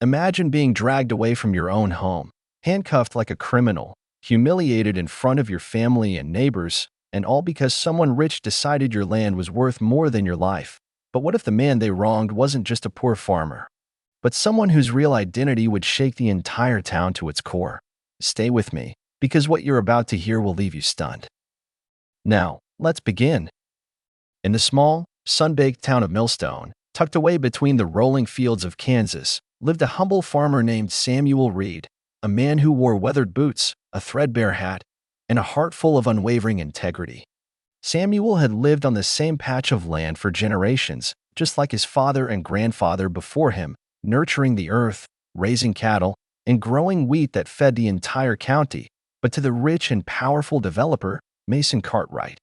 Imagine being dragged away from your own home, handcuffed like a criminal, humiliated in front of your family and neighbors, and all because someone rich decided your land was worth more than your life. But what if the man they wronged wasn't just a poor farmer, but someone whose real identity would shake the entire town to its core? Stay with me, because what you're about to hear will leave you stunned. Now, let's begin. In the small, sun-baked town of Millstone, tucked away between the rolling fields of Kansas, lived a humble farmer named Samuel Reed, a man who wore weathered boots, a threadbare hat, and a heart full of unwavering integrity. Samuel had lived on the same patch of land for generations, just like his father and grandfather before him, nurturing the earth, raising cattle, and growing wheat that fed the entire county. But to the rich and powerful developer, Mason Cartwright,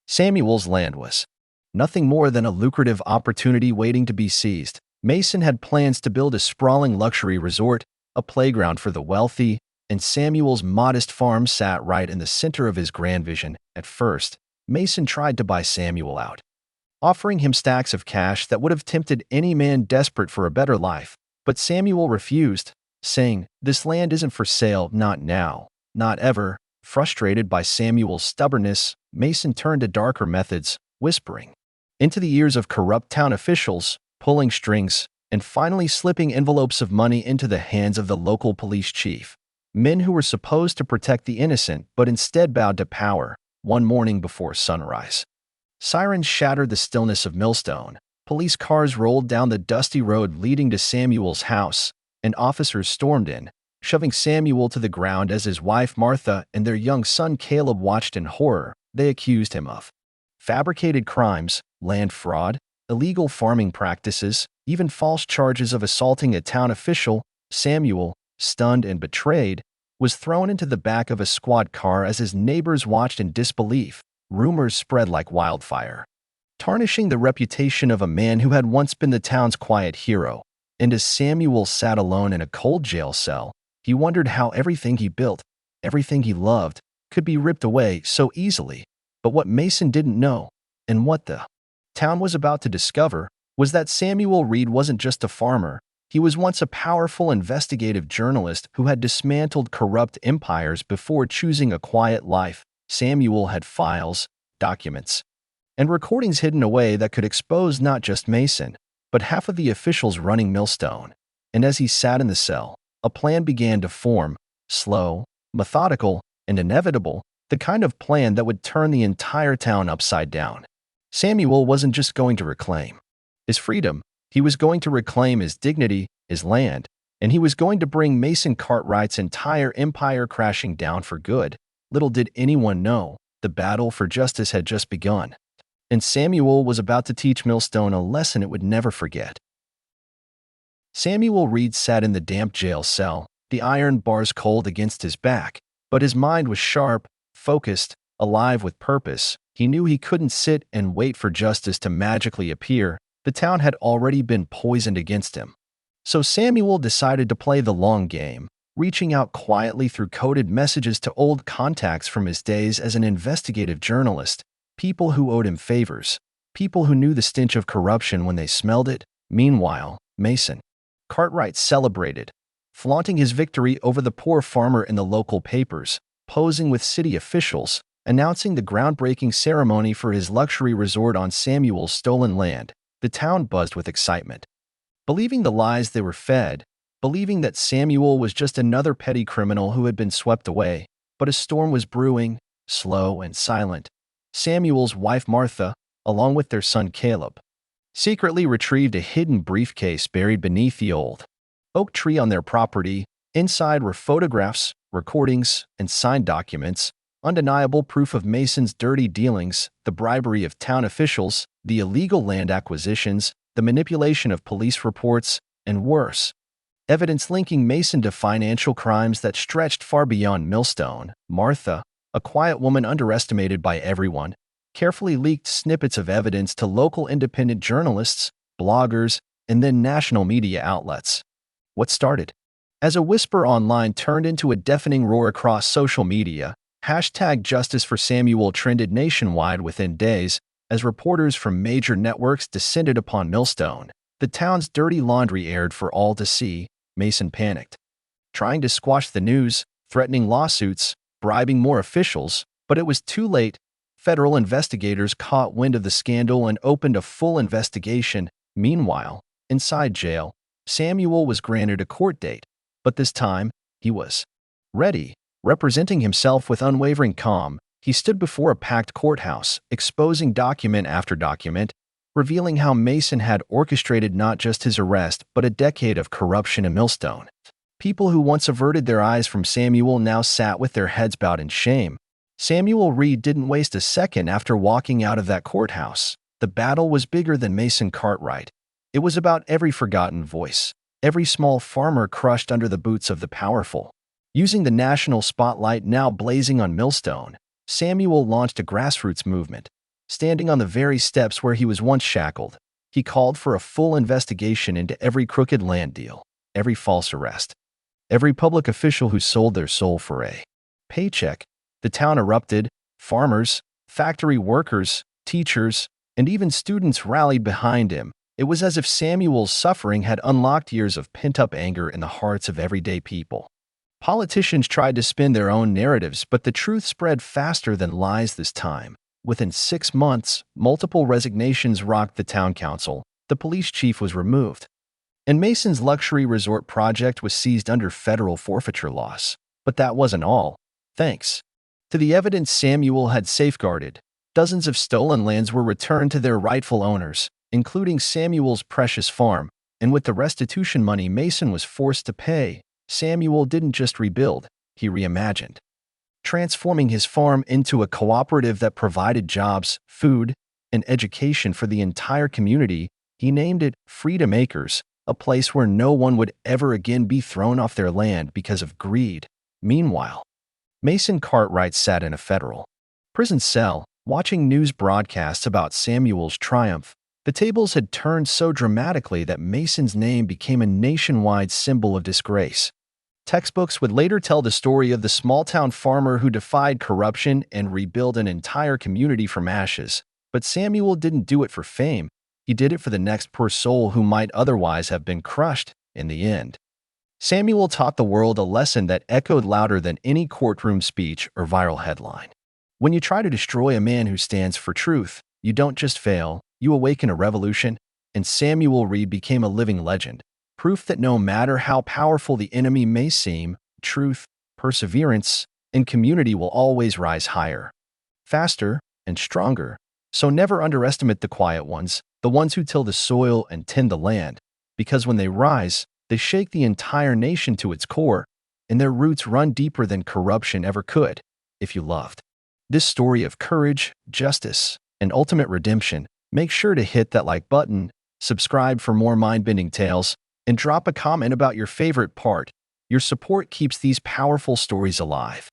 Samuel's land was nothing more than a lucrative opportunity waiting to be seized. Mason had plans to build a sprawling luxury resort, a playground for the wealthy, and Samuel's modest farm sat right in the center of his grand vision. At first, Mason tried to buy Samuel out, offering him stacks of cash that would have tempted any man desperate for a better life. But Samuel refused, saying, "This land isn't for sale, not now, not ever." Frustrated by Samuel's stubbornness, Mason turned to darker methods, whispering into the ears of corrupt town officials, pulling strings, and finally slipping envelopes of money into the hands of the local police chief. Men who were supposed to protect the innocent but instead bowed to power. One morning before sunrise, sirens shattered the stillness of Millstone. Police cars rolled down the dusty road leading to Samuel's house, and officers stormed in, shoving Samuel to the ground as his wife Martha and their young son Caleb watched in horror. They accused him of fabricated crimes, land fraud, illegal farming practices, even false charges of assaulting a town official. Samuel, stunned and betrayed, was thrown into the back of a squad car as his neighbors watched in disbelief. Rumors spread like wildfire, tarnishing the reputation of a man who had once been the town's quiet hero. And as Samuel sat alone in a cold jail cell, he wondered how everything he built, everything he loved, could be ripped away so easily. But what Mason didn't know, and what the town was about to discover, was that Samuel Reed wasn't just a farmer. He was once a powerful investigative journalist who had dismantled corrupt empires before choosing a quiet life. Samuel had files, documents, and recordings hidden away that could expose not just Mason, but half of the officials running Millstone. And as he sat in the cell, a plan began to form, slow, methodical, and inevitable, the kind of plan that would turn the entire town upside down. Samuel wasn't just going to reclaim his freedom, he was going to reclaim his dignity, his land, and he was going to bring Mason Cartwright's entire empire crashing down for good. Little did anyone know, the battle for justice had just begun, and Samuel was about to teach Millstone a lesson it would never forget. Samuel Reed sat in the damp jail cell, the iron bars cold against his back, but his mind was sharp, focused, alive with purpose. He knew he couldn't sit and wait for justice to magically appear. The town had already been poisoned against him. So Samuel decided to play the long game, reaching out quietly through coded messages to old contacts from his days as an investigative journalist, people who owed him favors, people who knew the stench of corruption when they smelled it. Meanwhile, Mason Cartwright celebrated, flaunting his victory over the poor farmer in the local papers, posing with city officials, announcing the groundbreaking ceremony for his luxury resort on Samuel's stolen land. The town buzzed with excitement, believing the lies they were fed, believing that Samuel was just another petty criminal who had been swept away. But a storm was brewing, slow and silent. Samuel's wife Martha, along with their son Caleb, secretly retrieved a hidden briefcase buried beneath the old oak tree on their property. Inside were photographs, recordings, and signed documents, undeniable proof of Mason's dirty dealings, the bribery of town officials, the illegal land acquisitions, the manipulation of police reports, and worse, evidence linking Mason to financial crimes that stretched far beyond Millstone. Martha, a quiet woman underestimated by everyone, carefully leaked snippets of evidence to local independent journalists, bloggers, and then national media outlets. What started as a whisper online turned into a deafening roar across social media. #Justice for Samuel trended nationwide within days as reporters from major networks descended upon Millstone. The town's dirty laundry aired for all to see. Mason panicked, trying to squash the news, threatening lawsuits, bribing more officials, but it was too late. Federal investigators caught wind of the scandal and opened a full investigation. Meanwhile, inside jail, Samuel was granted a court date, but this time, he was ready. Representing himself with unwavering calm, he stood before a packed courthouse, exposing document after document, revealing how Mason had orchestrated not just his arrest but a decade of corruption in Millstone. People who once averted their eyes from Samuel now sat with their heads bowed in shame. Samuel Reed didn't waste a second after walking out of that courthouse. The battle was bigger than Mason Cartwright. It was about every forgotten voice, every small farmer crushed under the boots of the powerful. Using the national spotlight now blazing on Millstone, Samuel launched a grassroots movement. Standing on the very steps where he was once shackled, he called for a full investigation into every crooked land deal, every false arrest, every public official who sold their soul for a paycheck. The town erupted. Farmers, factory workers, teachers, and even students rallied behind him. It was as if Samuel's suffering had unlocked years of pent-up anger in the hearts of everyday people. Politicians tried to spin their own narratives, but the truth spread faster than lies this time. Within 6 months, multiple resignations rocked the town council. The police chief was removed, and Mason's luxury resort project was seized under federal forfeiture laws. But that wasn't all. Thanks to the evidence Samuel had safeguarded, dozens of stolen lands were returned to their rightful owners, including Samuel's precious farm, and with the restitution money Mason was forced to pay, Samuel didn't just rebuild, he reimagined, transforming his farm into a cooperative that provided jobs, food, and education for the entire community. He named it Freedom Acres, a place where no one would ever again be thrown off their land because of greed. Meanwhile, Mason Cartwright sat in a federal prison cell, watching news broadcasts about Samuel's triumph. The tables had turned so dramatically that Mason's name became a nationwide symbol of disgrace. Textbooks would later tell the story of the small-town farmer who defied corruption and rebuilt an entire community from ashes. But Samuel didn't do it for fame. He did it for the next poor soul who might otherwise have been crushed. In the end, Samuel taught the world a lesson that echoed louder than any courtroom speech or viral headline. When you try to destroy a man who stands for truth, you don't just fail, you awaken a revolution. And Samuel Reed became a living legend. Proof that no matter how powerful the enemy may seem, truth, perseverance, and community will always rise higher, faster, and stronger. So never underestimate the quiet ones, the ones who till the soil and tend the land, because when they rise, they shake the entire nation to its core, and their roots run deeper than corruption ever could. If you loved this story of courage, justice, and ultimate redemption, make sure to hit that like button, subscribe for more mind-bending tales, and drop a comment about your favorite part. Your support keeps these powerful stories alive.